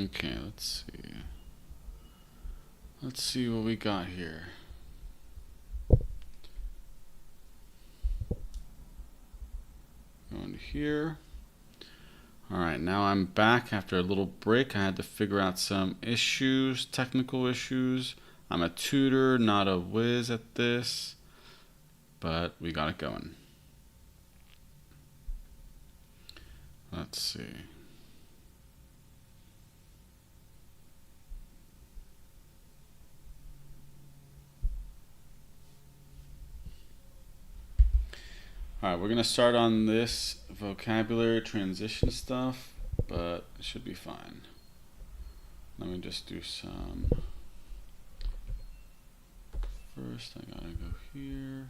Okay, let's see. Let's see what we got here. Going to here. Alright, now I'm back after a little break. I had to figure out some issues, technical issues. I'm a tutor, not a whiz at this, but we got it going. Let's see. Alright, we're going to start on this vocabulary transition stuff, but it should be fine. Let me just do some. First, I gotta go here.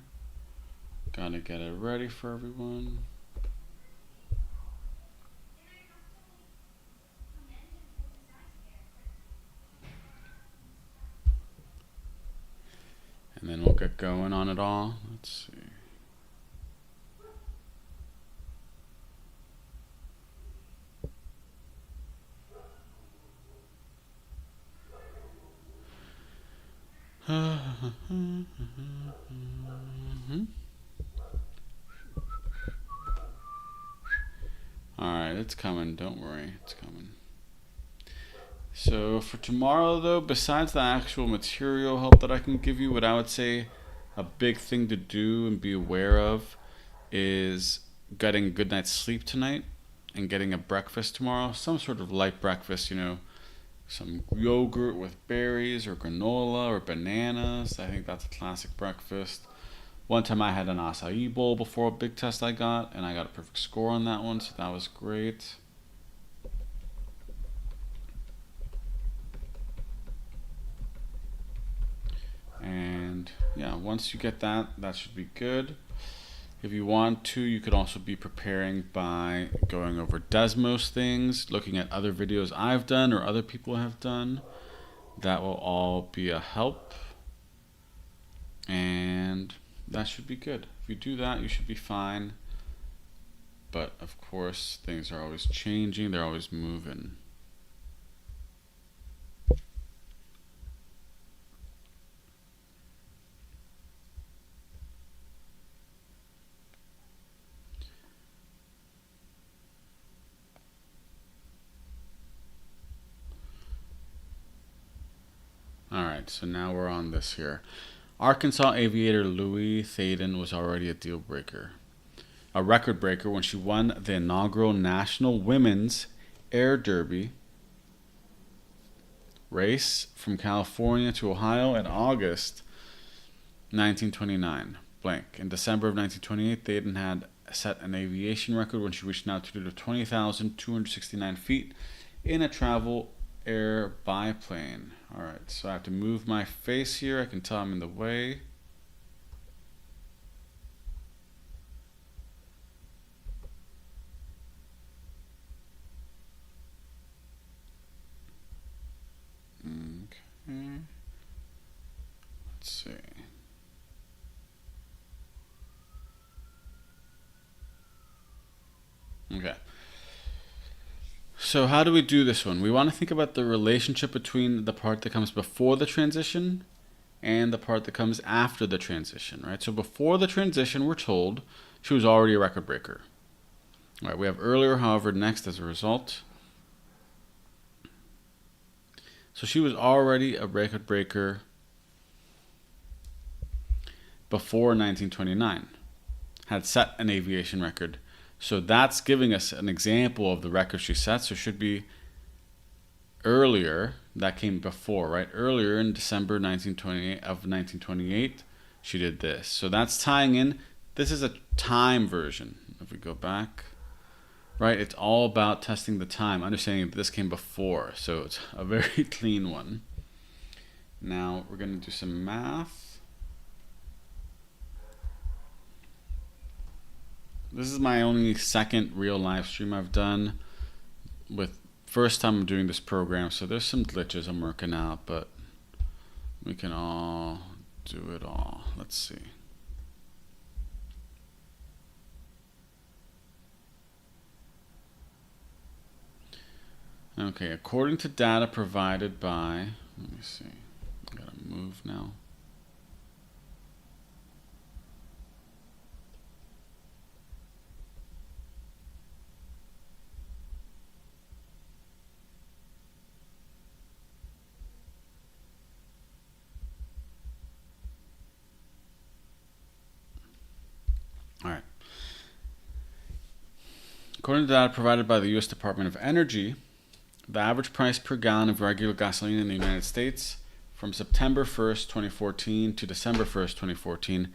Gotta get it ready for everyone. And then we'll get going on it all. Let's see. Alright, it's coming. Don't worry. It's coming. So for tomorrow, though, besides the actual material help that I can give you, what I would say a big thing to do and be aware of is getting a good night's sleep tonight and getting a breakfast tomorrow. Some sort of light breakfast, some yogurt with berries or granola or bananas. I think that's a classic breakfast. One time I had an acai bowl before a big test I got, and I got a perfect score on that one, so that was great. And yeah, once you get that, that should be good. If you want to, you could also be preparing by going over Desmos things, looking at other videos I've done or other people have done. That will all be a help. And that should be good. If you do that, you should be fine. But of course, things are always changing, they're always moving. Alright, so now we're on this here. Arkansas aviator Louis Thaden was already a deal breaker. A record breaker when she won the inaugural National Women's Air Derby race from California to Ohio in August 1929. Blank. In December of 1928, Thaden had set an aviation record when she reached an altitude of 20,269 feet in a travel air biplane. Alright, so I have to move my face here. I can tell I'm in the way. Okay. Let's see. Okay. So how do we do this one? We want to think about the relationship between the part that comes before the transition and the part that comes after the transition, right? So before the transition, we're told she was already a record breaker. All right, we have earlier, however, next as a result. So she was already a record breaker before 1929, had set an aviation record. So that's giving us an example of the record she set. So it should be earlier. That came before, right? Earlier in December 1928, she did this. So that's tying in. This is a time version. If we go back, right? It's all about testing the time, understanding that this came before. So it's a very clean one. Now we're going to do some math. This is my only second real live stream I've done. With first time I'm doing this program, so there's some glitches I'm working out, but we can all do it all. Let's see. Okay, according to data provided by, let me see, I gotta move now. All right. According to data provided by the U.S. Department of Energy, the average price per gallon of regular gasoline in the United States from September 1st, 2014 to December 1st, 2014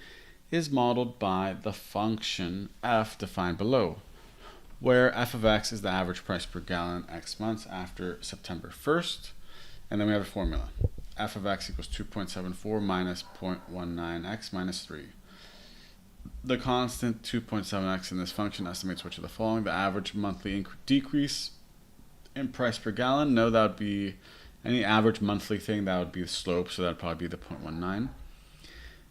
is modeled by the function f defined below, where f of x is the average price per gallon x months after September 1st, and then we have a formula. F of x equals 2.74 minus 0.19x minus 3. The constant 2.7x in this function estimates which of the following: the average monthly decrease in price per gallon. No, that would be any average monthly thing, that would be the slope, so that would probably be the 0.19.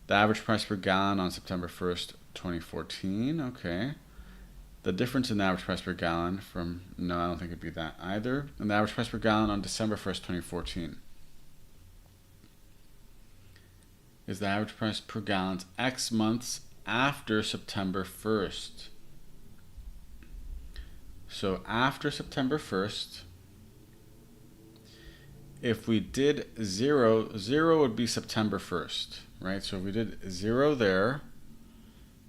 The average price per gallon on September 1st, 2014. Okay. The difference in the average price per gallon from, no, I don't think it'd be that either. And the average price per gallon on December 1st, 2014 is the average price per gallon x months after September 1st. So after September 1st, if we did 0, 0 would be September 1st, right? So if we did 0 there,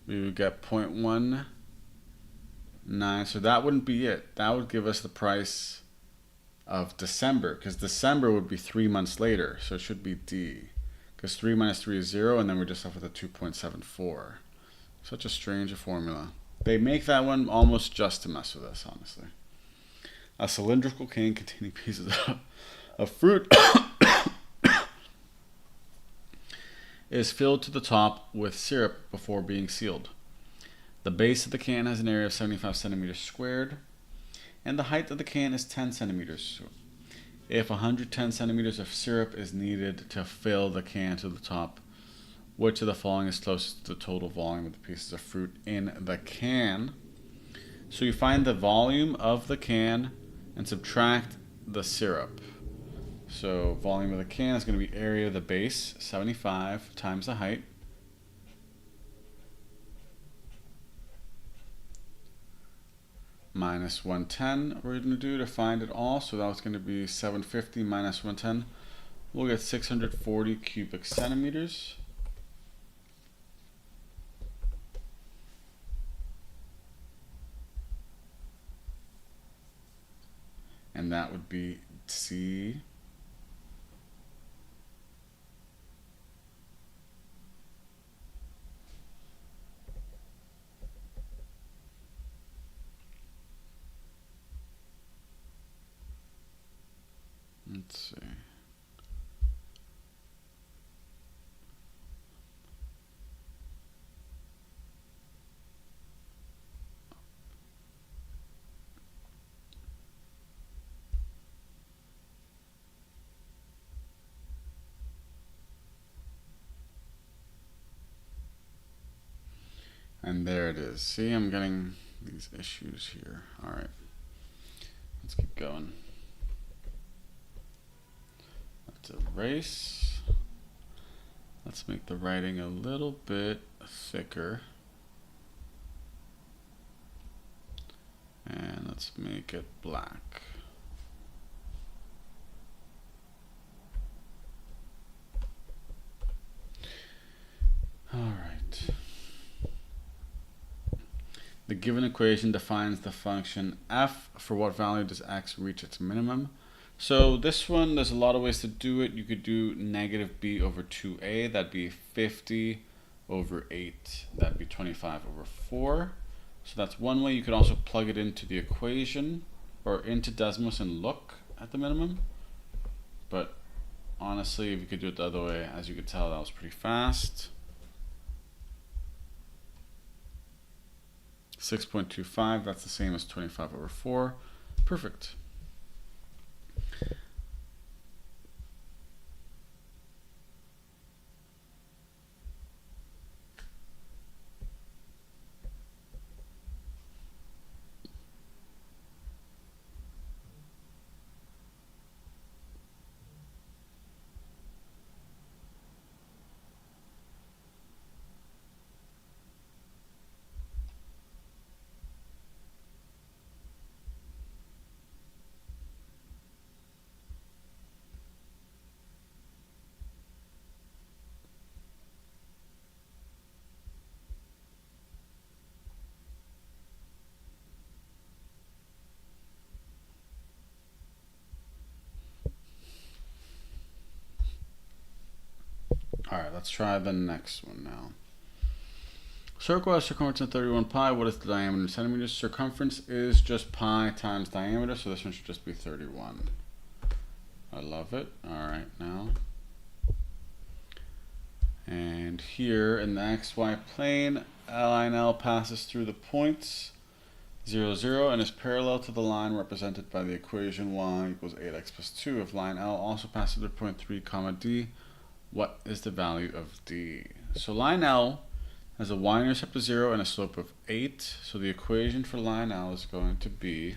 we would get 0.19. So that wouldn't be it. That would give us the price of December, because December would be 3 months later. So it should be D, because 3 minus 3 is 0, and then we're just left with a 2.74. Such a strange formula. They make that one almost just to mess with us, honestly. A cylindrical can containing pieces of fruit is filled to the top with syrup before being sealed. The base of the can has an area of 75 centimeters squared, and the height of the can is 10 centimeters. So if 110 centimeters of syrup is needed to fill the can to the top, which of the following is closest to the total volume of the pieces of fruit in the can? So you find the volume of the can and subtract the syrup. So volume of the can is going to be area of the base, 75, times the height. Minus 110 we're going to do to find it all. So that's going to be 750 minus 110. We'll get 640 cubic centimeters. And that would be C. Let's see. And there it is. See, I'm getting these issues here. All right. Let's keep going. Let's erase. Let's make the writing a little bit thicker. And let's make it black. All right. The given equation defines the function f. For what value does x reach its minimum? So this one, there's a lot of ways to do it. You could do negative b over 2a. That'd be 50 over 8. That'd be 25 over 4. So that's one way. You could also plug it into the equation or into Desmos and look at the minimum. But honestly, if you could do it the other way, as you could tell, that was pretty fast. 6.25, that's the same as 25 over 4. Perfect. Alright, let's try the next one now. Circle has circumference of 31 pi. What is the diameter in centimeters? Circumference is just pi times diameter, so this one should just be 31. I love it. Alright, now. And here in the xy plane, line L passes through the points 0, 0, and is parallel to the line represented by the equation y equals 8x plus 2. If line L also passes through point 3, comma D, what is the value of D? So line L has a y-intercept of 0 and a slope of 8. So the equation for line L is going to be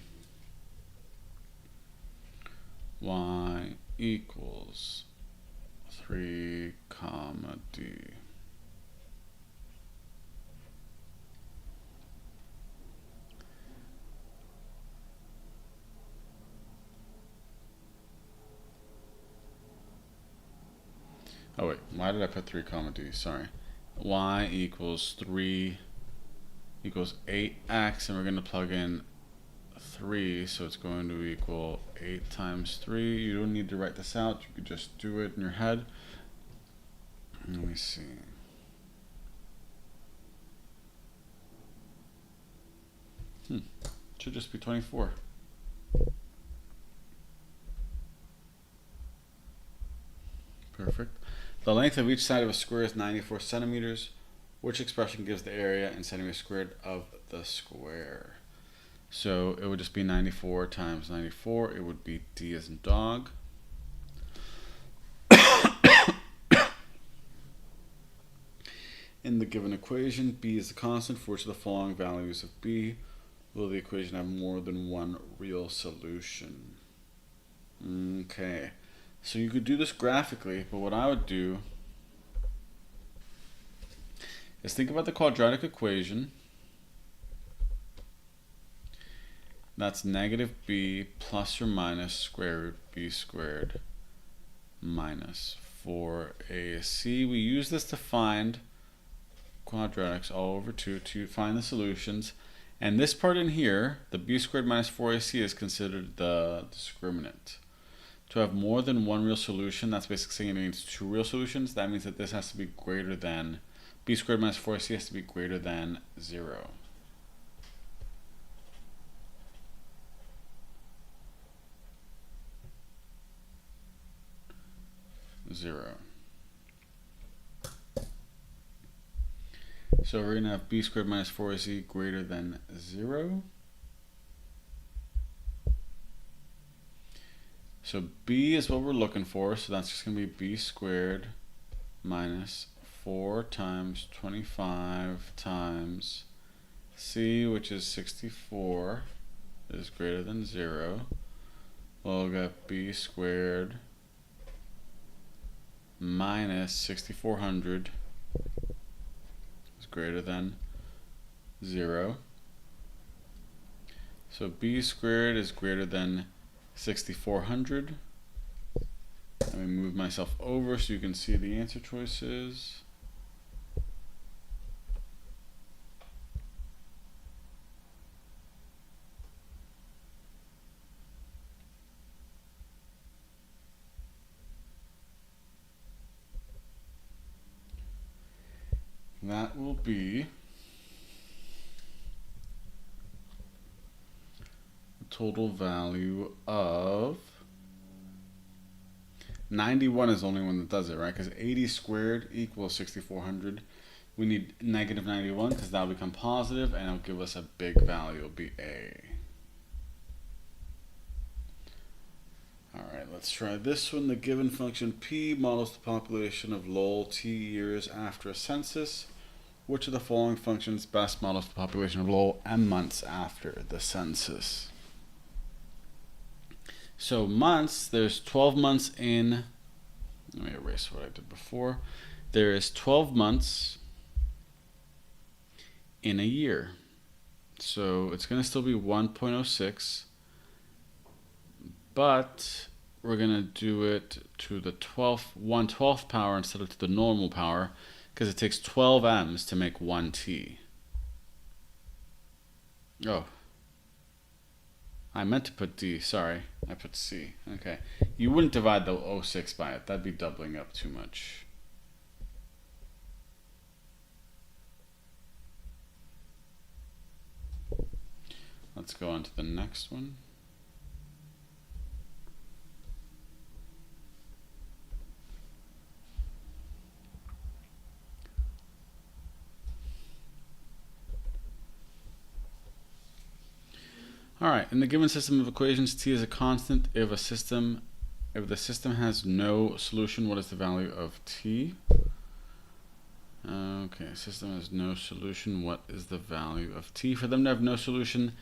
y equals 3, comma D. Oh wait, why did I put 3 comma D? Sorry. Y equals 3 equals 8x, and we're going to plug in 3, so it's going to equal 8 times 3. You don't need to write this out, you could just do it in your head. Let me see. Should just be 24. Perfect. The length of each side of a square is 94 centimeters. Which expression gives the area in centimeters squared of the square? So it would just be 94 times 94. It would be D as in dog. In the given equation, B is the constant. For which of the following values of B will the equation have more than one real solution? Okay. So you could do this graphically, but what I would do is think about the quadratic equation. That's negative b plus or minus square root b squared minus 4ac. We use this to find quadratics all over 2 to find the solutions. And this part in here, the b squared minus 4ac, is considered the discriminant. To have more than one real solution, that's basically saying it means 2 real solutions. That means that this has to be greater than, b squared minus 4ac has to be greater than 0. So we're going to have b squared minus 4ac greater than 0. So b is what we're looking for, so that's just going to be b squared minus 4 times 25 times c, which is 64, is greater than 0. We'll get b squared minus 6400 is greater than 0. So b squared is greater than 6400. Let me move myself over so you can see the answer choices. That will be a total value of 91 is the only one that does it, right? Because 80 squared equals 6400. We need negative 91 because that'll become positive and it'll give us a big value. It'll be A. Alright, let's try this one. The given function P models the population of Lowell T years after a census. Which of the following functions best models the population of Lowell M months after the census? So months, there's 12 months in, let me erase what I did before. There is 12 months in a year. So it's going to still be 1.06, but we're going to do it to the 1/12th power instead of to the normal power, because it takes 12 m's to make 1 t. Oh, I meant to put D, sorry. I put C. Okay. You wouldn't divide the 06 by it. That'd be doubling up too much. let's go on to the next one. All right, in the given system of equations, t is a constant. If the system has no solution, what is the value of t? Okay, system has no solution. What is the value of t? For them to have no solution,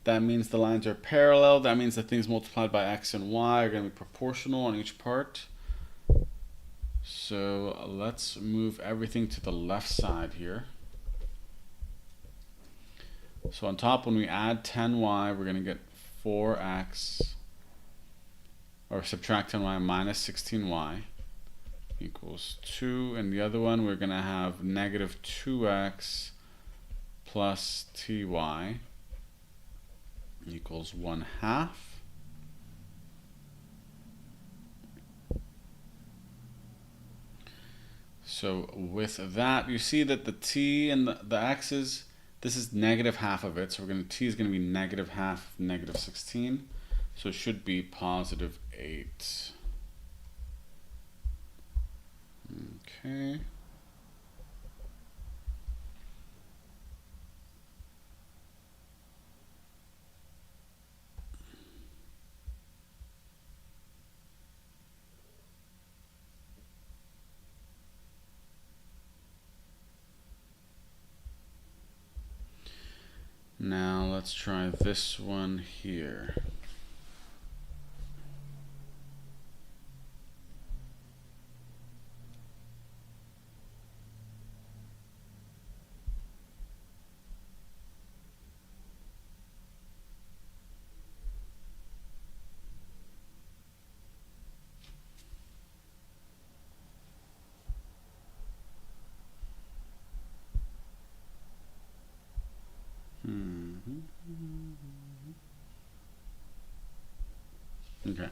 that means the lines are parallel. That means that things multiplied by x and y are going to be proportional on each part. So let's move everything to the left side here. So on top, when we add 10y, we're going to get 4x, or subtract 10y minus 16y equals 2. And the other one, we're going to have negative 2x plus ty equals 1/2. So with that, you see that the t and the x's, this is negative half of it, so t is going to be negative half of negative 16, so it should be positive 8. Okay. Now let's try this one here. Okay.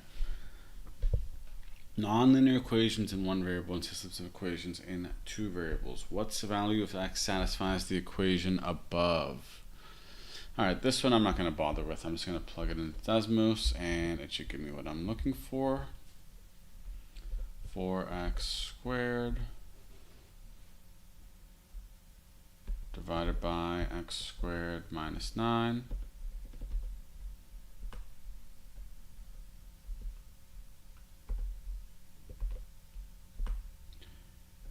Nonlinear equations in one variable and systems of equations in two variables. What's the value if x satisfies the equation above? Alright, this one I'm not going to bother with. I'm just going to plug it into Desmos and it should give me what I'm looking for. 4x squared divided by x squared minus 9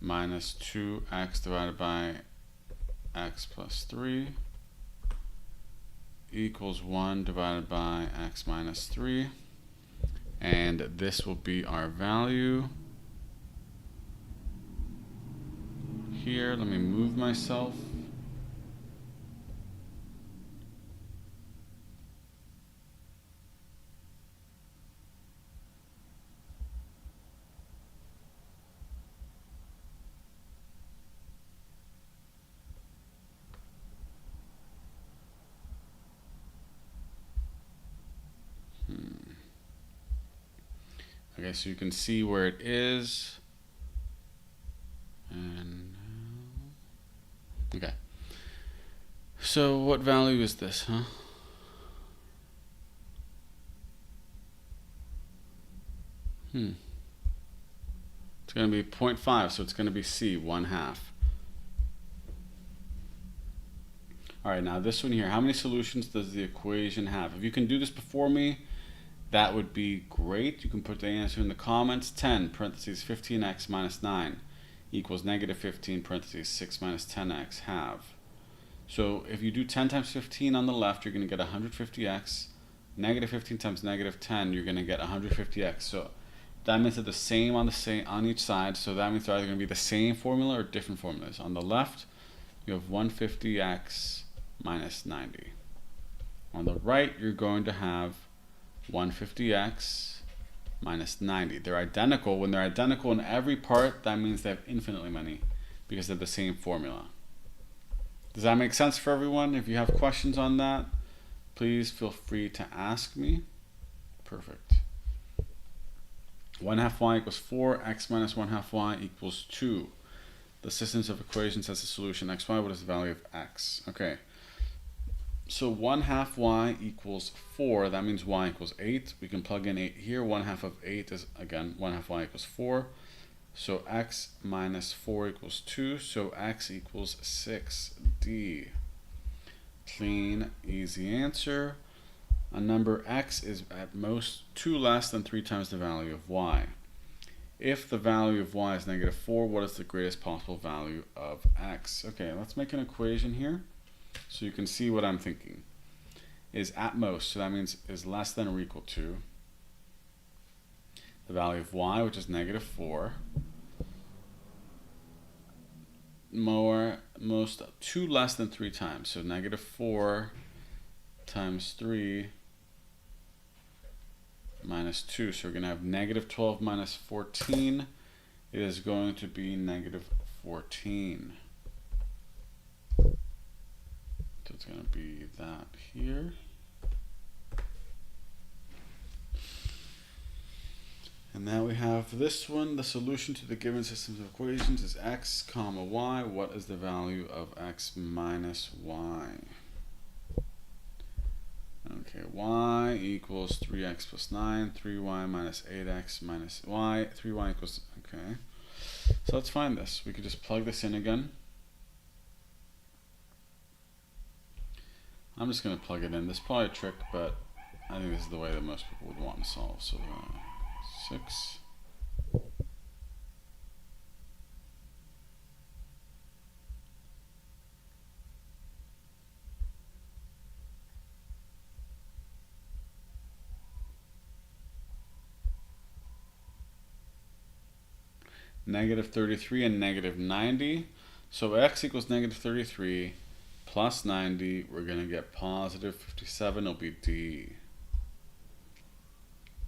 minus 2x divided by x plus 3 equals 1 divided by x minus 3, and this will be our value. Here, let me move myself. Okay, so you can see where it is. And okay. So what value is this, huh? It's going to be 0.5, so it's going to be C, 1/2. Alright, now this one here, how many solutions does the equation have? If you can do this before me, that would be great. You can put the answer in the comments. 10 parentheses 15x minus 9 equals negative 15 parentheses 6 minus 10x halve. So if you do 10 times 15 on the left, you're going to get 150x. Negative 15 times negative 10, you're going to get 150x. So that means they're the same on each side. So that means they're either going to be the same formula or different formulas. On the left, you have 150x minus 90. On the right, you're going to have 150x minus 90. They're identical. When they're identical in every part, that means they have infinitely many because they're the same formula. Does that make sense for everyone? If you have questions on that, please feel free to ask me. Perfect. 1/2 y equals 4, x minus 1/2 y equals 2. The systems of equations has a solution xy. What is the value of x? Okay. So 1/2 y equals 4. That means y equals 8. We can plug in 8 here. 1/2 of 8 is, again, 1/2 y equals 4. So x minus 4 equals 2. So x equals 6d. Clean, easy answer. A number x is at most 2 less than 3 times the value of y. If the value of y is -4, what is the greatest possible value of x? Okay, let's make an equation here so you can see what I'm thinking. Is at most, so that means is less than or equal to the value of y, which is -4, most 2 less than 3 times. So -4 times 3 minus 2. So we're going to have -12 minus 14. It is going to be -14. So it's going to be that here. And now we have this one. The solution to the given systems of equations is x comma y. What is the value of x minus y? Okay, y equals 3x plus 9, 3y minus 8x minus y, 3y equals, okay. So let's find this. We could just plug this in again. I'm just going to plug it in. This is probably a trick, but I think this is the way that most people would want to solve. So 6. -33 and -90. So x equals -33 plus 90. We're going to get positive 57. It'll be D.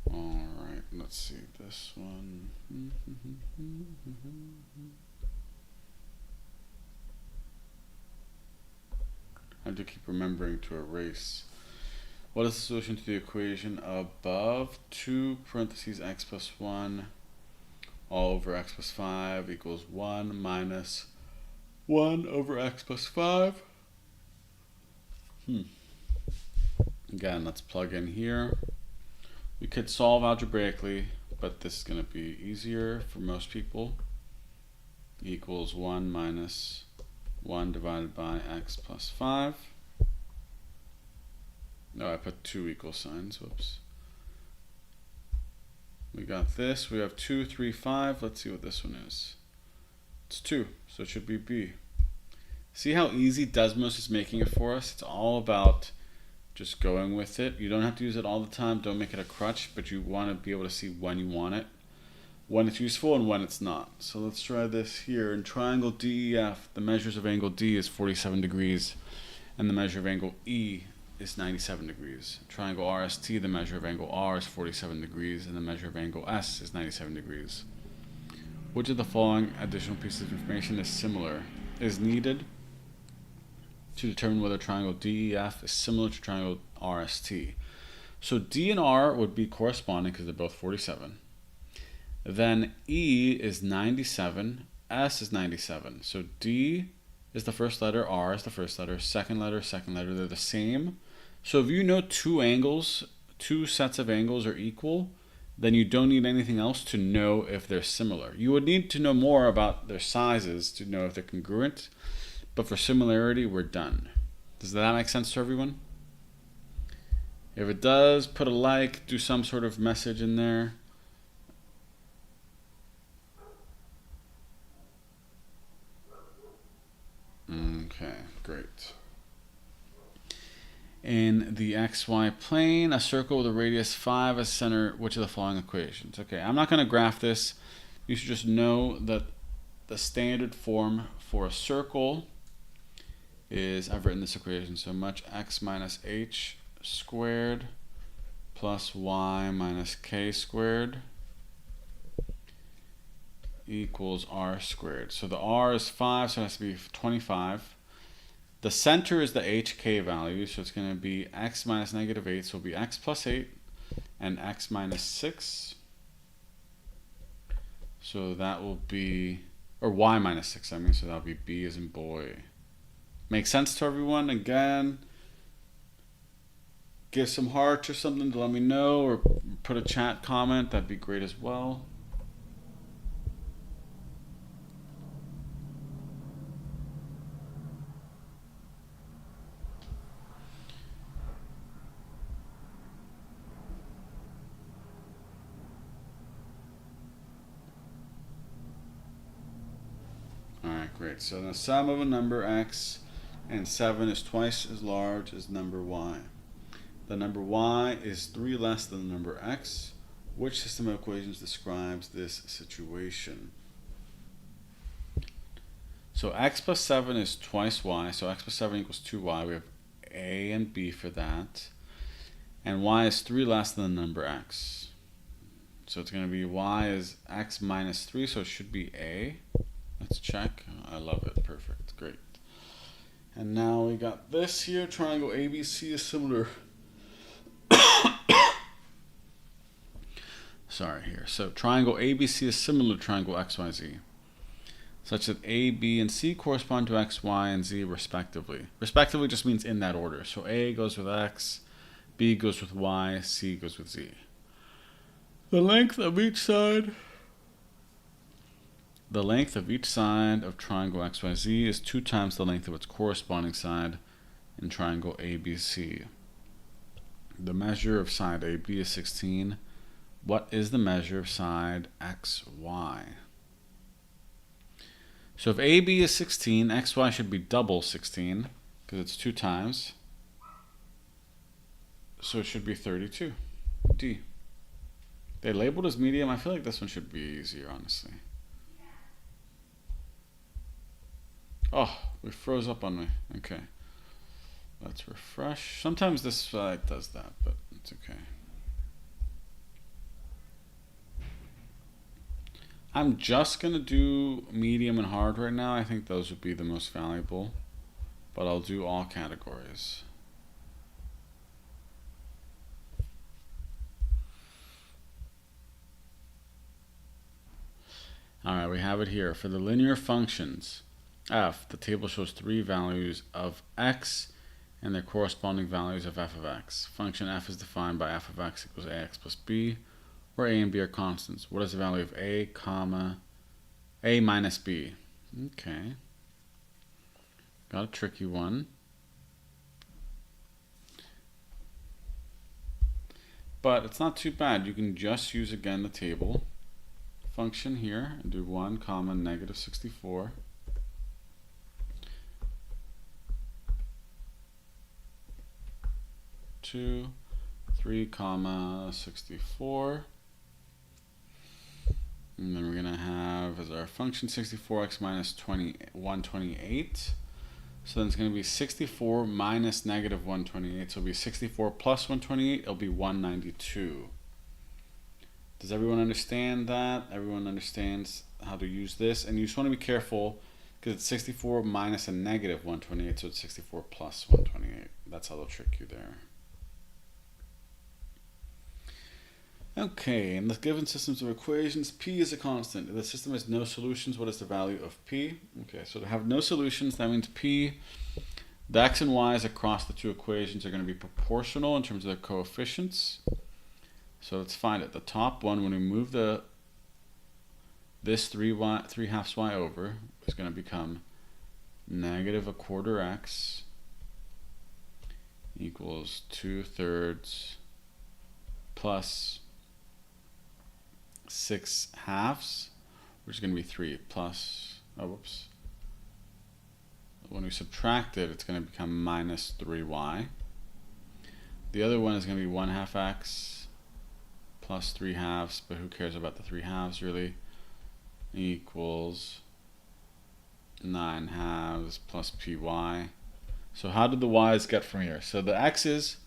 Alright, let's see this one. I have to keep remembering to erase. What is the solution to the equation above? 2 parentheses x plus 1 all over x plus 5 equals 1 minus 1 over x plus 5. Again, let's plug in here. We could solve algebraically, but this is going to be easier for most people. Equals 1 minus 1 divided by x plus 5. No, I put 2 equal signs. Whoops. We got this. We have 2, 3, 5. Let's see what this one is. It's 2, so it should be B. See how easy Desmos is making it for us? It's all about just going with it. You don't have to use it all the time. Don't make it a crutch, but you want to be able to see when you want it, when it's useful and when it's not. So let's try this here. In triangle DEF, the measures of angle D is 47 degrees, and the measure of angle E is 97 degrees. Triangle RST, the measure of angle R is 47 degrees, and the measure of angle S is 97 degrees. Which of the following additional pieces of information is needed to determine whether triangle DEF is similar to triangle RST? So D and R would be corresponding because they're both 47. Then E is 97, S is 97. So D is the first letter, R is the first letter, second letter, they're the same. So if you know two sets of angles are equal, then you don't need anything else to know if they're similar. You would need to know more about their sizes to know if they're congruent, but for similarity, we're done. Does that make sense to everyone? If it does, put a like, do some sort of message in there. Okay, great. In the xy plane, a circle with a radius 5 as center, which of the following equations? Okay, I'm not going to graph this. You should just know that the standard form for a circle is, I've written this equation, so much x minus h squared plus y minus k squared equals r squared. So the r is 5, so it has to be 25. The center is the hk value, so it's going to be x minus -8, so it'll be x plus 8 and x minus 6. So that will be, or y minus 6, I mean, so that'll be B as in boy. Make sense to everyone? Again, give some hearts or something to let me know, or put a chat comment. That'd be great as well. Alright, great. So the sum of a number x and 7 is twice as large as number y. The number y is 3 less than the number x. Which system of equations describes this situation? So x plus 7 is twice y, so x plus 7 equals 2y. We have a and b for that. And y is 3 less than the number x. So it's going to be y is x minus 3, so it should be a. Let's check. I love it. Perfect. Great. And now we got this here. Triangle ABC is similar. Sorry here. So triangle ABC is similar to triangle XYZ, such that A, B, and C correspond to X, Y, and Z respectively. Respectively just means in that order. So A goes with X, B goes with Y, C goes with Z. The length of each side of triangle XYZ is 2 times the length of its corresponding side in triangle ABC. The measure of side AB is 16. What is the measure of side XY? So if AB is 16, XY should be double 16 because it's 2 times. So it should be 32. D. They labeled as medium. I feel like this one should be easier, honestly. Oh, it froze up on me. Okay. Let's refresh. Sometimes this site does that, but it's okay. I'm just going to do medium and hard right now. I think those would be the most valuable, but I'll do all categories. Alright, we have it here. For the linear functions f, the table shows 3 values of x and their corresponding values of f of x. Function f is defined by f of x equals ax plus b, where a and b are constants. What is the value of a, comma, a minus b? Okay. Got a tricky one. But it's not too bad. You can just use, again, the table function here and do 1 comma negative 64. Two, 3 comma 64. And then we're going to have as our function 64x minus 128. So then it's going to be 64 minus negative 128. So it'll be 64 plus 128. It'll be 192. Does everyone understand that? Everyone understands how to use this? And you just want to be careful because it's 64 minus a negative 128. So it's 64 plus 128. That's how they'll trick you there. Okay, in the given systems of equations, P is a constant. If the system has no solutions, what is the value of P? Okay, so to have no solutions, that means P, the x and y's across the two equations are going to be proportional in terms of their coefficients. So let's find it. The top one, when we move this 3 halves y over, is going to become negative a quarter x equals 2/3 plus 6 halves, which is going to be 3 plus, oh whoops, when we subtract it, it's going to become minus 3y. The other one is going to be 1/2 x plus 3 halves, but who cares about the 3 halves really, equals 9 halves plus py. So how did the y's get from here? So the x's,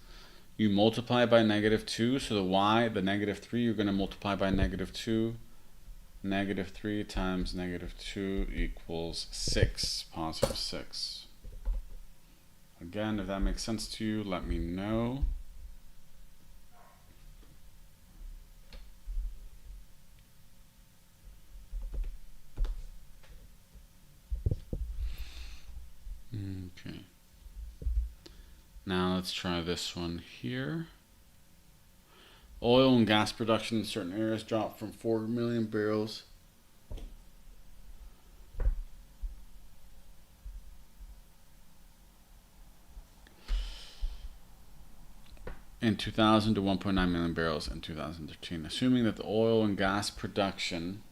you multiply by negative 2, so the y, the negative 3, you're going to multiply by negative 2. Negative 3 times negative 2 equals 6, positive 6. Again, if that makes sense to you, let me know. Okay. Now let's try this one here. Oil and gas production in certain areas dropped from 4 million barrels in 2000 to 1.9 million barrels in 2013. Assuming that the oil and gas production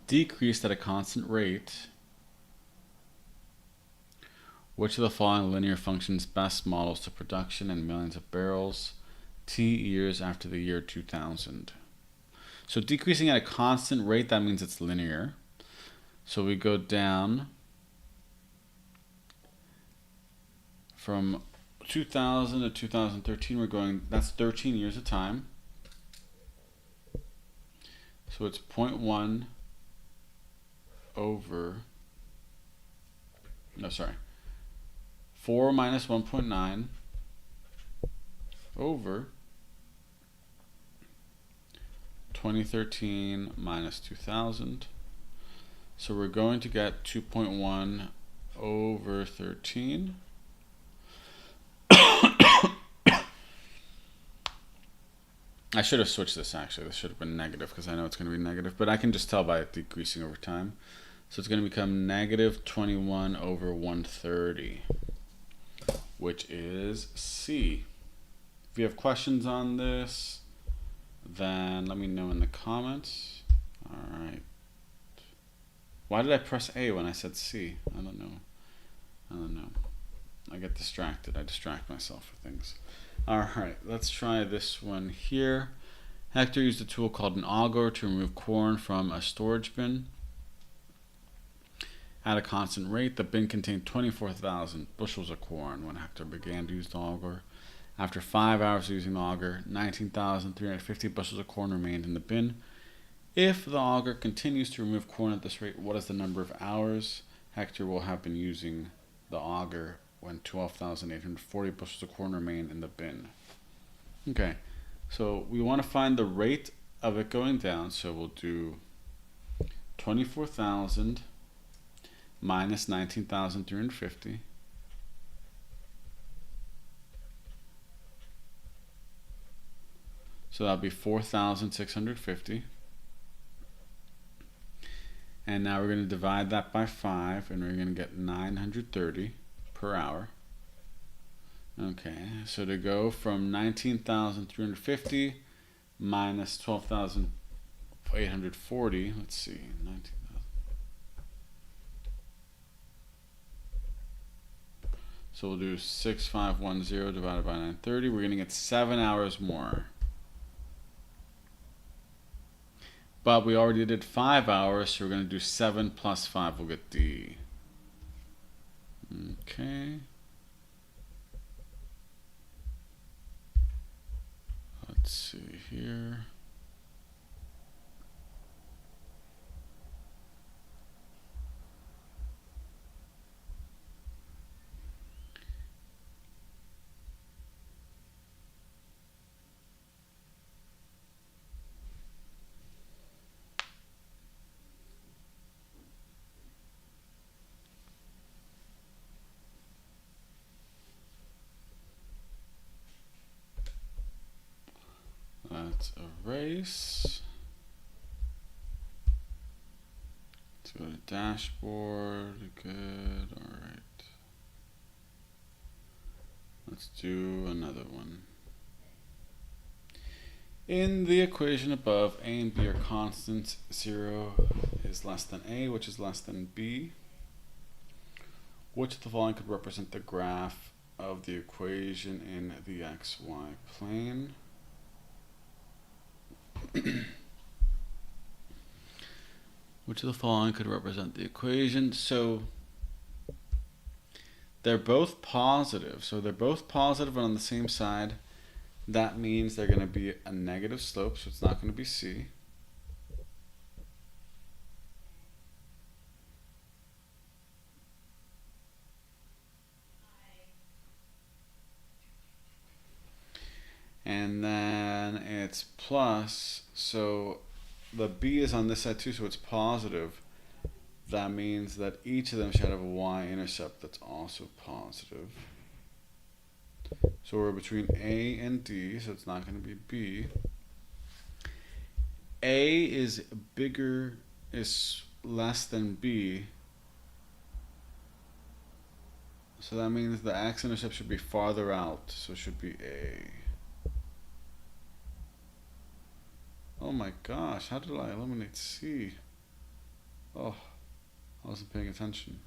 decreased at a constant rate, which of the following linear functions best models the production in millions of barrels T years after the year 2000? So decreasing at a constant rate, that means it's linear. So we go down from 2000 to 2013, we're going, that's 13 years of time. So it's 0.1 over, no, sorry, 4 minus 1.9 over 2013 minus 2000. So we're going to get 2.1 over 13. I should have switched this actually. This should have been negative because I know it's going to be negative, but I can just tell by it decreasing over time. So it's going to become negative 21 over 130, which is C. If you have questions on this, then let me know in the comments. All right. Why did I press A when I said C? I don't know. I get distracted. I distract myself with things. All right, let's try this one here. Hector used a tool called an auger to remove corn from a storage bin. At a constant rate, the bin contained 24,000 bushels of corn when Hector began to use the auger. After 5 hours of using the auger, 19,350 bushels of corn remained in the bin. If the auger continues to remove corn at this rate, what is the number of hours Hector will have been using the auger when 12,840 bushels of corn remain in the bin? Okay, so we want to find the rate of it going down, so we'll do 24,000 minus 19,350. So that'll be 4,650. And now we're going to divide that by 5, and we're going to get 930 per hour. Okay, so to go from 19,350 minus 12,840, let's see, 19,000. So we'll do 6510 divided by 930. We're going to get 7 hours more. But we already did 5 hours, so we're going to do 7 plus 5. We'll get D. Okay. Let's see here. Let's erase. Let's go to dashboard. Good. All right. Let's do another one. In the equation above, A and B are constants. 0 is less than A, which is less than B. Which of the following could represent the graph of the equation in the XY plane? Which of the following could represent the equation? So they're both positive. So they're both positive and on the same side. That means they're going to be a negative slope, so it's not going to be C. And then it's plus, so the B is on this side too, so it's positive. that means that each of them should have a y-intercept that's also positive. So we're between A and D, so it's not going to be B. A is less than B. So that means the x-intercept should be farther out, so it should be A. Oh my gosh, how did I eliminate C? Oh, I wasn't paying attention.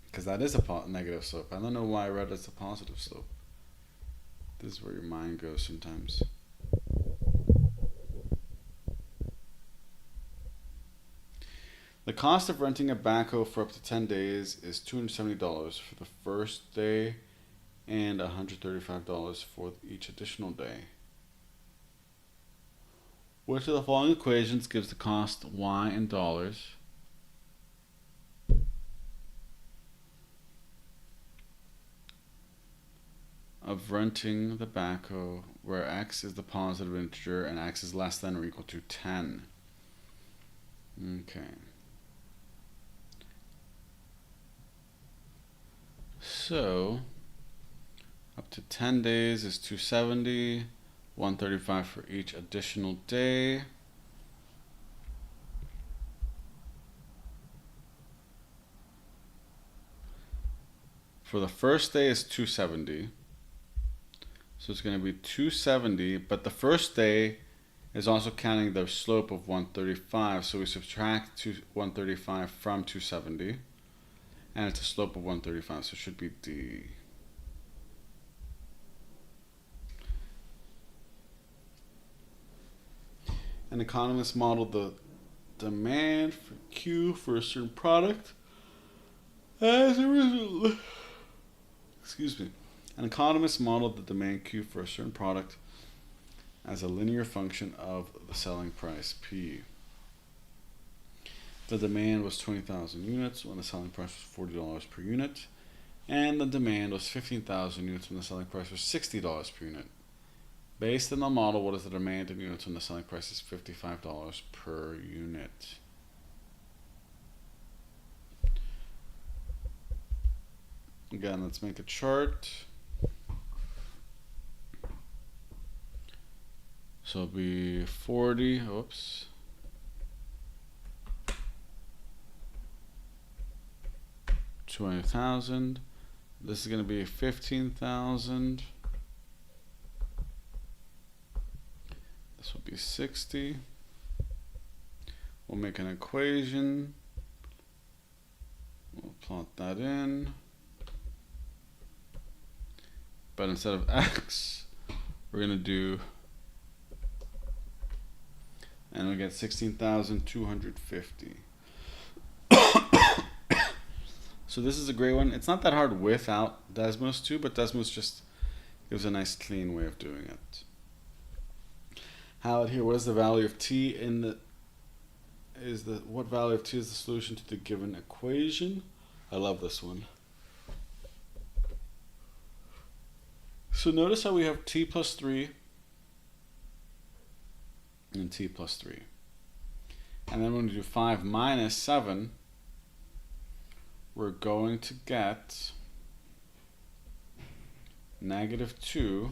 Because that is a negative slope. I don't know why I read it's a positive slope. This is where your mind goes sometimes. The cost of renting a backhoe for up to 10 days is $270 for the first day and $135 for each additional day. Which of the following equations gives the cost y in dollars? Of renting the backhoe where x is the positive integer and x is less than or equal to 10. Okay. So, up to 10 days is 270, 135 for each additional day. For the first day is 270. So it's going to be 270, but the first day is also counting the slope of 135. So we subtract 135 from 270. And it's a slope of 135, so it should be D. An economist modeled the demand for Q for a certain product as a result. Excuse me. An economist modeled the demand Q for a certain product as a linear function of the selling price P. The demand was 20,000 units when the selling price was $40 per unit, and the demand was 15,000 units when the selling price was $60 per unit. Based on the model, what is the demand in units when the selling price is $55 per unit? Again, let's make a chart. So it'll be 40, oops. 20,000. This is going to be 15,000. This will be 60. We'll make an equation. We'll plot that in. But instead of x, we're going to do, and we get 16,250. So this is a great one. It's not that hard without Desmos too, but Desmos just gives a nice clean way of doing it. How here, what is the value of t in the, what value of t is the solution to the given equation? I love this one. So notice how we have t plus 3 and t plus 3. And then when we do 5 minus 7, we're going to get negative 2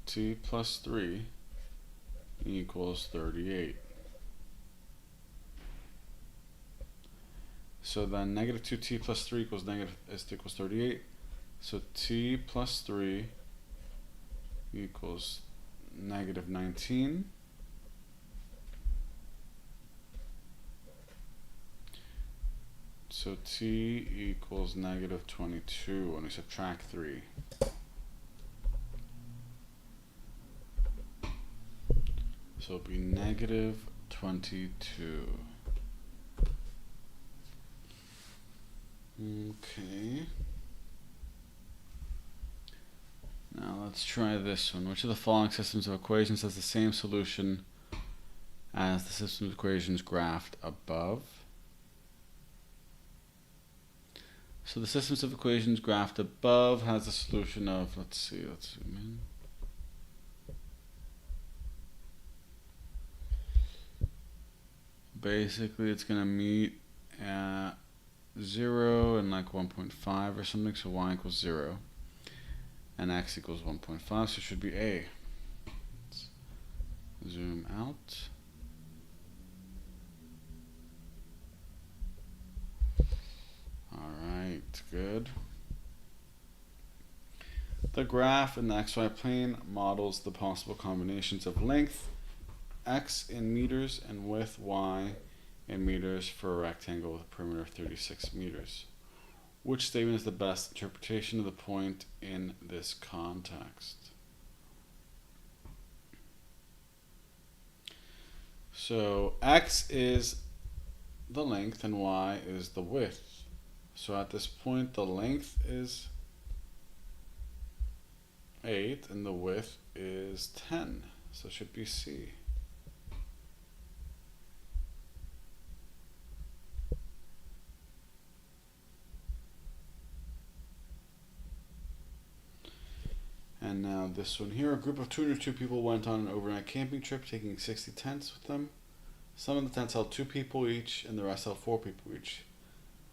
t plus 3 equals 38. So then negative 2t plus 3 equals equals 38. So t plus 3 equals negative 19. So t equals negative 22 when we subtract 3. So it'll be negative 22. Okay. Now let's try this one. Which of the following systems of equations has the same solution as the system of equations graphed above? So the systems of equations graphed above has a solution of, let's zoom in. basically it's going to meet at 0 and like 1.5 or something, so y equals 0 and x equals 1.5, so it should be A. Let's zoom out. Alright, good. The graph in the xy plane models the possible combinations of length x in meters and width y in meters for a rectangle with a perimeter of 36 meters. Which statement is the best interpretation of the point in this context? So x is the length and y is the width. So at this point the length is 8 and the width is 10. So it should be C. And now this one here, a group of 202 people went on an overnight camping trip, taking 60 tents with them. Some of the tents held 2 people each, and the rest held 4 people each.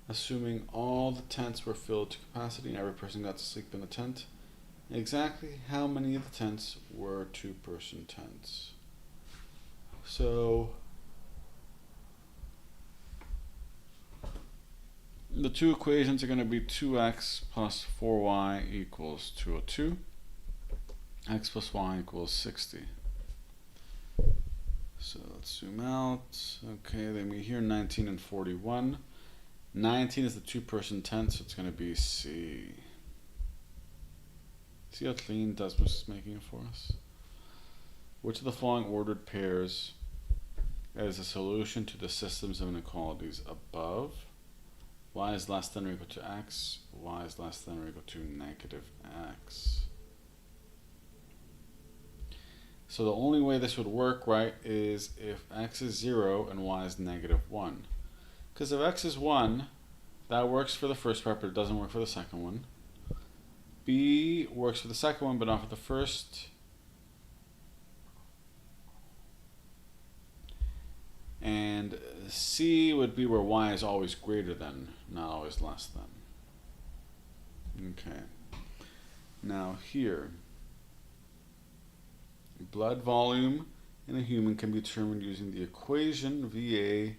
Assuming all the tents were filled to capacity and every person got to sleep in a tent, exactly how many of the tents were 2-person tents? So the two equations are going to be 2x plus 4y equals 202. X plus y equals 60. So let's zoom out. Okay, then we hear 19 and 41. 19 is the 2-person tent, so it's going to be C. See how clean Desmos is making it for us? Which of the following ordered pairs is a solution to the systems of inequalities above? Y is less than or equal to x. Y is less than or equal to negative x. So the only way this would work, right, is if x is 0 and y is negative 1. Because if x is 1, that works for the first part, but it doesn't work for the second one. B works for the second one, but not for the first. And C would be where y is always greater than, not always less than. Okay. Now here, blood volume in a human can be determined using the equation VB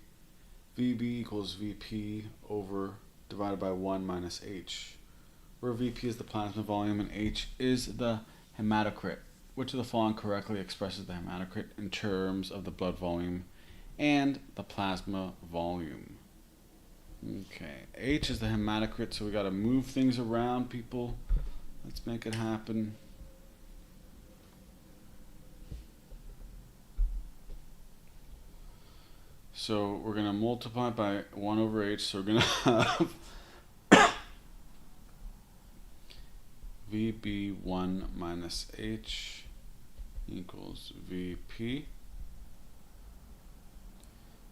equals VP over divided by 1 minus H, where VP is the plasma volume and H is the hematocrit. Which of the following correctly expresses the hematocrit in terms of the blood volume and the plasma volume? Okay, H is the hematocrit, so we got to move things around, people. Let's make it happen. So we're going to multiply by 1 over H, so we're going to have VB1 minus H equals VP.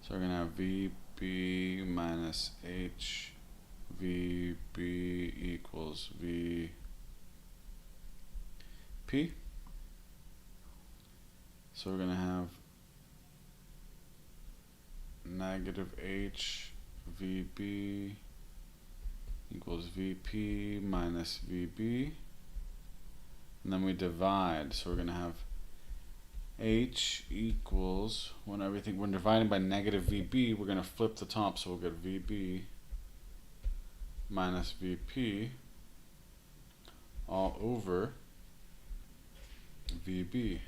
So we're going to have VB minus H, VB equals VP. So we're going to have negative H VB equals VP minus VB, and then we divide, so we're going to have H equals, when dividing by negative VB, we're going to flip the top, so we'll get VB minus VP all over VB.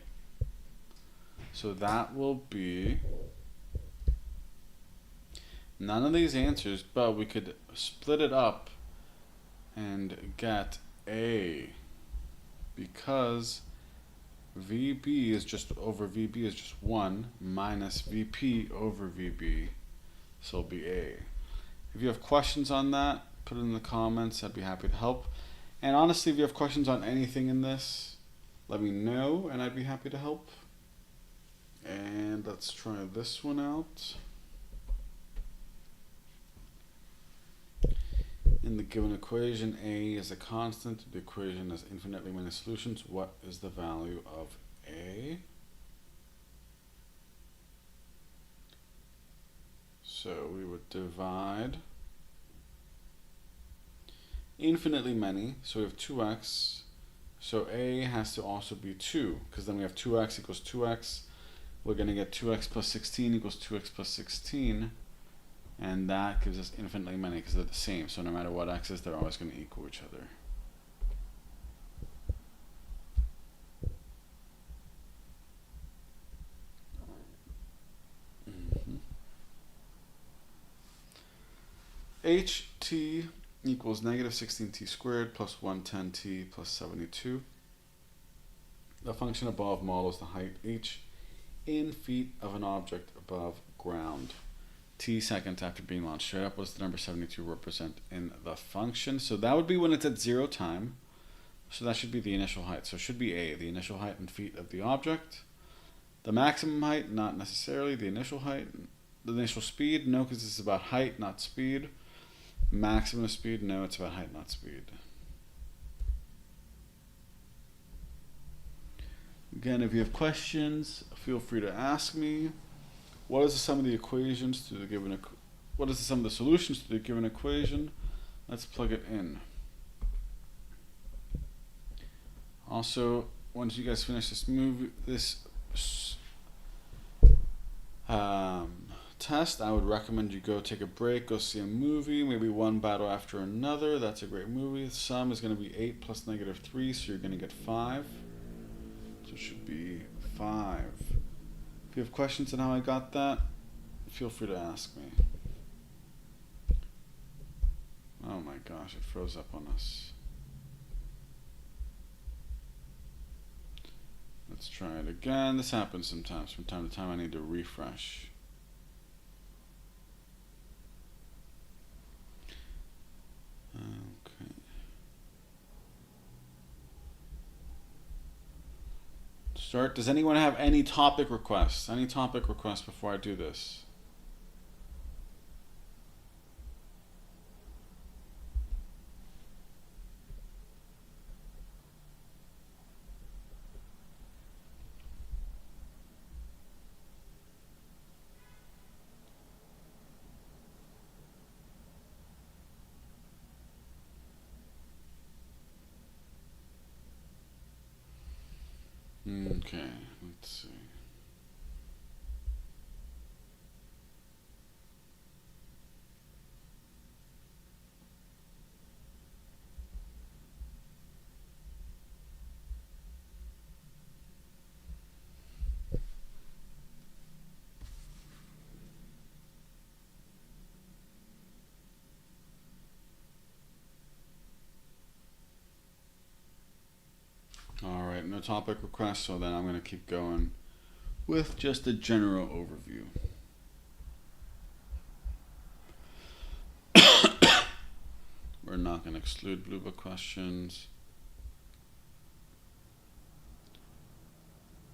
So that will be none of these answers, but we could split it up and get A, because VB is just over VB is just 1 minus VP over VB, so it'll be A. If you have questions on that, put it in the comments. I'd be happy to help. And honestly, if you have questions on anything in this, let me know and I'd be happy to help. And let's try this one out. In the given equation, A is a constant. The equation has infinitely many solutions. What is the value of A? divide infinitely many, so we have 2x, so a has to also be 2, because then we have 2x equals 2x. We're going to get 2x plus 16 equals 2x plus 16, and that gives us infinitely many because they're the same, so no matter what x is, they're always going to equal each other. ht equals negative 16t squared plus 110t plus 72. The function above models the height h in feet of an object above ground. T seconds after being launched straight up. What does the number 72 represent in the function? So that would be when it's at 0 time. So that should be the initial height. So it should be a, the initial height in feet of the object. The maximum height, not necessarily. The initial height, the initial speed, no, because this is about height, not speed. Maximum speed, no, it's about height, not speed. Again, if you have questions, feel free to ask me. What is the sum of the equations to the given what is the sum of the solutions to the given equation? Let's plug it in. Also, once you guys finish this test, I would recommend you go take a break, go see a movie, maybe one battle after another. That's a great movie. The sum is going to be 8 plus negative 3, so you're going to get 5. So it should be 5. If you have questions on how I got that, feel free to ask me. Oh my gosh, it froze up on us. Let's try it again. This happens sometimes. From time to time I need to refresh. Okay. Start. Does anyone have any topic requests? Any topic requests before I do this? Okay, let's see. Alright, no topic requests, so then I'm going to keep going with just a general overview. We're not going to exclude Blue Book questions.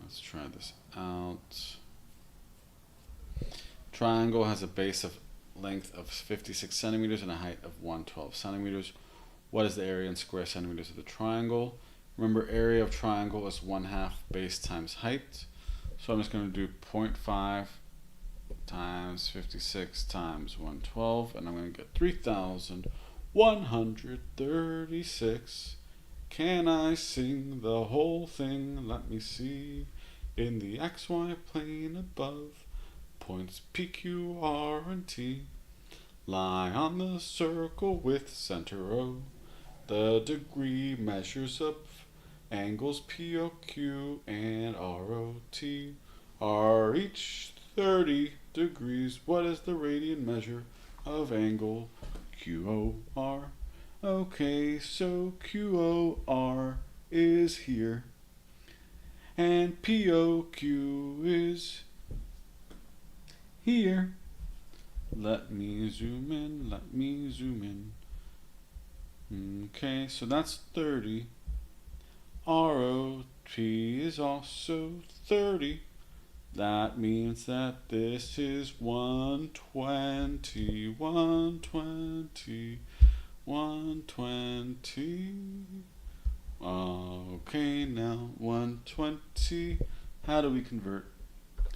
Let's try this out. Triangle has a base of length of 56 centimeters and a height of 112 centimeters. What is the area in square centimeters of the triangle? Remember, area of triangle is 1/2 base times height. So I'm just going to do 0.5 times 56 times 112, and I'm going to get 3,136. Can I sing the whole thing? Let me see. In the XY plane above, points P, Q, R, and T lie on the circle with center O. The degree measures up angles POQ and ROT are each 30 degrees. What is the radian measure of angle QOR? Okay, so QOR is here, and POQ is here. Let me zoom in, let me zoom in. Okay, so that's 30. ROT is also 30. That means that this is 120, 120, 120. Okay, now 120. How do we convert?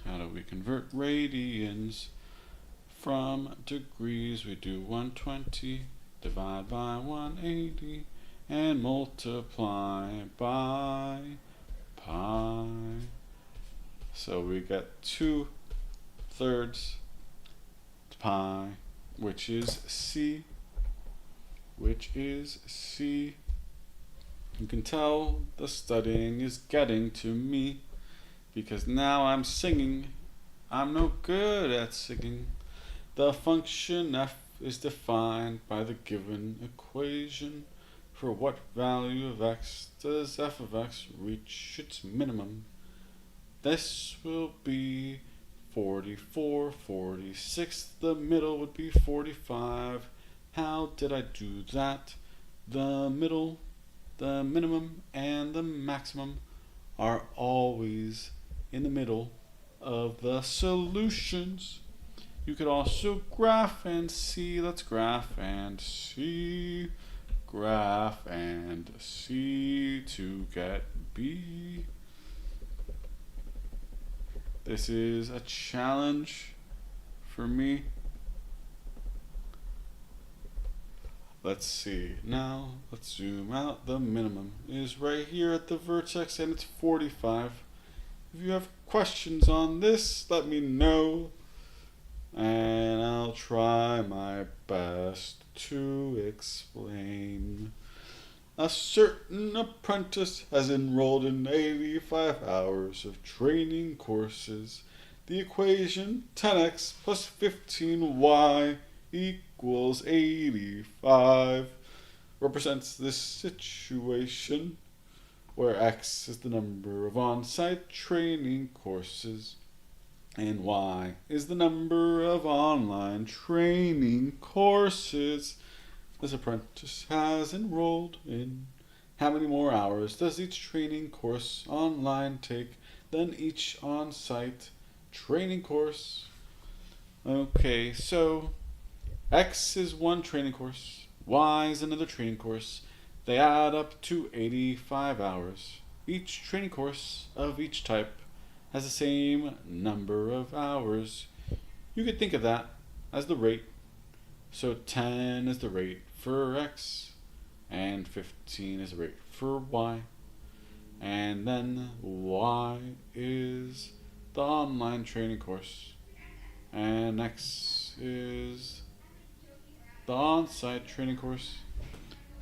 How do we convert radians from degrees, we do 120, divide by 180, and multiply by pi. So we get 2/3 pi, which is C. You can tell the studying is getting to me, because now I'm singing. I'm no good at singing. The function f is defined by the given equation. For what value of x does f of x reach its minimum? This will be 44, 46. The middle would be 45. How did I do that? The middle, the minimum, and the maximum are always in the middle of the solutions. You could also graph and see. Let's graph and see. Graph and see to get B. This is a challenge for me. Let's see. Now, let's zoom out. The minimum is right here at the vertex, and it's 45. If you have questions on this, let me know, and I'll try my best to explain. A certain apprentice has enrolled in 85 hours of training courses. The equation 10x plus 15y equals 85 represents this situation where x is the number of on-site training courses and y is the number of online training courses this apprentice has enrolled in. How many more hours does each training course online take than each on-site training course? Okay, so X is one training course, Y is another training course. They add up to 85 hours. Each training course of each type has the same number of hours. You could think of that as the rate. So 10 is the rate for X, and 15 is the rate for Y. And then Y is the online training course, and X is the on-site training course.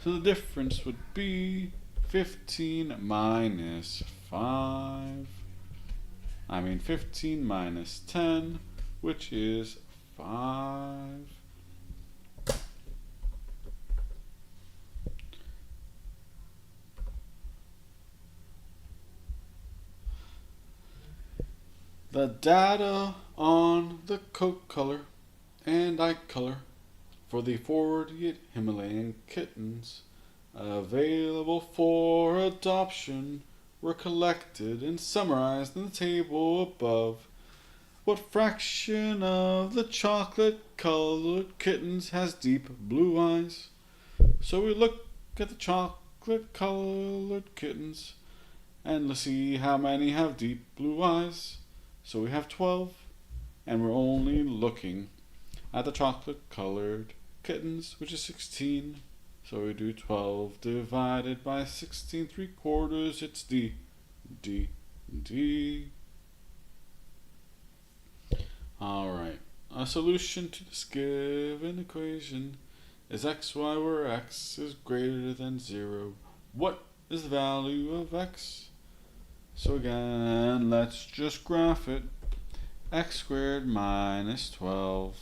So the difference would be 15 minus 5. 15 minus 10, which is 5. The data on the coat color and eye color for the 48 Himalayan kittens available for adoption were collected and summarized in the table above. What fraction of the chocolate-colored kittens has deep blue eyes? So we look at the chocolate-colored kittens and let's see how many have deep blue eyes. So we have 12, and we're only looking at the chocolate-colored kittens, which is 16. So we do 12 divided by 16 3/4. It's D. Alright, a solution to this given equation is xy where x is greater than 0. What is the value of x? So again, let's just graph it. X squared minus 12.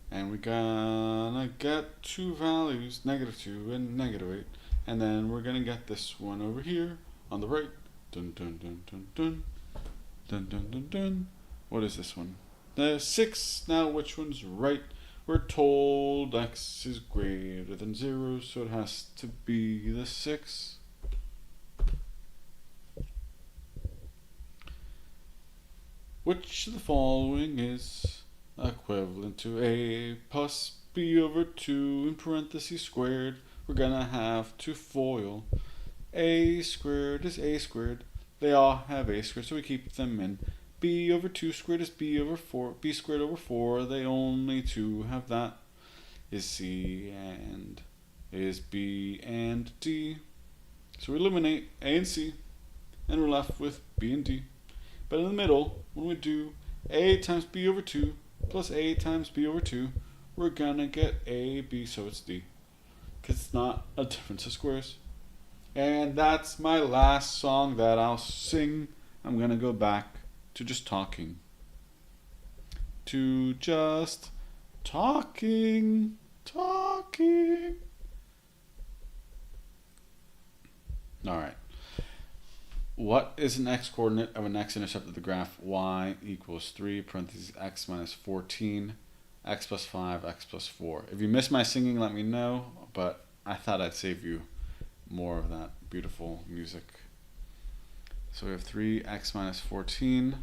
And we're gonna get two values, -2 and -8. And then we're gonna get this one over here on the right. Dun dun dun dun dun. Dun dun dun dun. What is this one? The 6. Now which one's right? We're told x is greater than 0, so it has to be the 6. Which of the following is equivalent to a plus b over 2 in parentheses squared? We're gonna have to FOIL. A squared is a squared. They all have a squared, so we keep them in. B over 2 squared is b over 4. B squared over 4, they only two have that. Is C and is B and D. So we eliminate A and C, and we're left with B and D. But in the middle, when we do A times B over 2 plus A times B over 2, we're gonna get A, B, so it's D. Because it's not a difference of squares. And that's my last song that I'll sing. I'm gonna go back to just talking. To just talking. Alright. What is an x-coordinate of an x-intercept of the graph y equals 3 parentheses x minus 14, x plus 5, x plus 4? If you missed my singing, let me know, but I thought I'd save you more of that beautiful music. So we have 3x minus 14,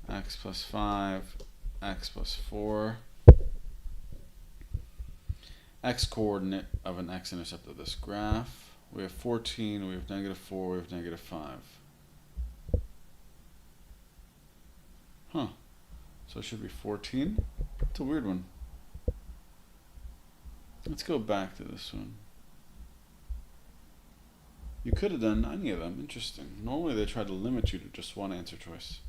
x plus 5, x plus 4. X-coordinate of an x-intercept of this graph. We have 14, we have negative 4, we have negative 5. Huh. So it should be 14? It's a weird one. Let's go back to this one. You could have done any of them. Interesting. Normally they try to limit you to just one answer choice.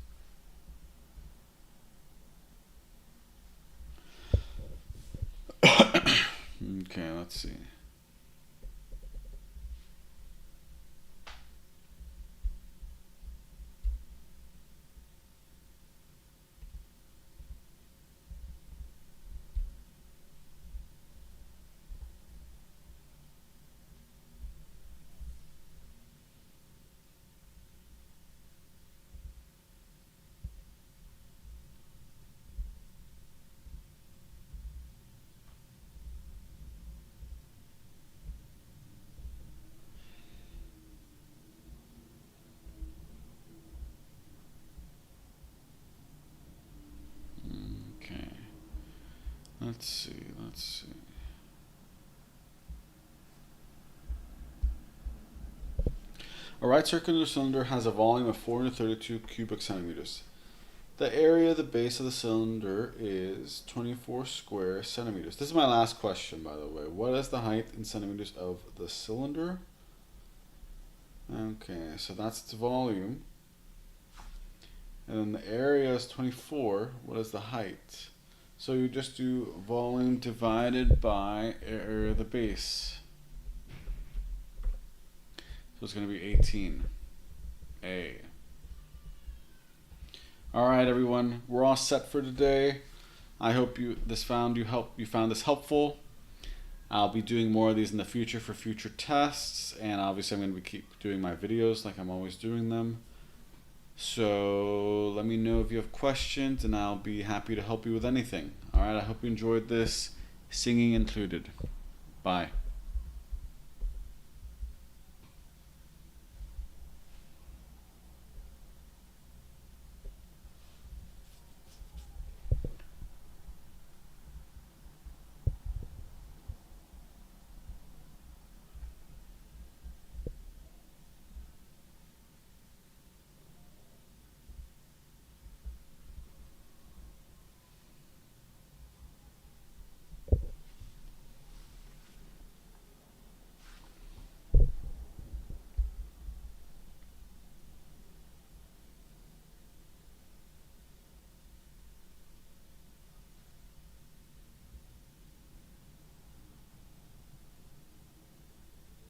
Okay, let's see. Let's see. A right circular cylinder has a volume of 432 cubic centimeters. The area of the base of the cylinder is 24 square centimeters. This is my last question, by the way. What is the height in centimeters of the cylinder? Okay, so that's its volume. And then the area is 24. What is the height? So you just do volume divided by area of the base. So it's going to be 18A. All right, everyone, we're all set for today. I hope you found this helpful. I'll be doing more of these in the future for future tests, and obviously I'm going to keep doing my videos like I'm always doing them. So let me know if you have questions, and I'll be happy to help you with anything. All right, I hope you enjoyed this, singing included. Bye.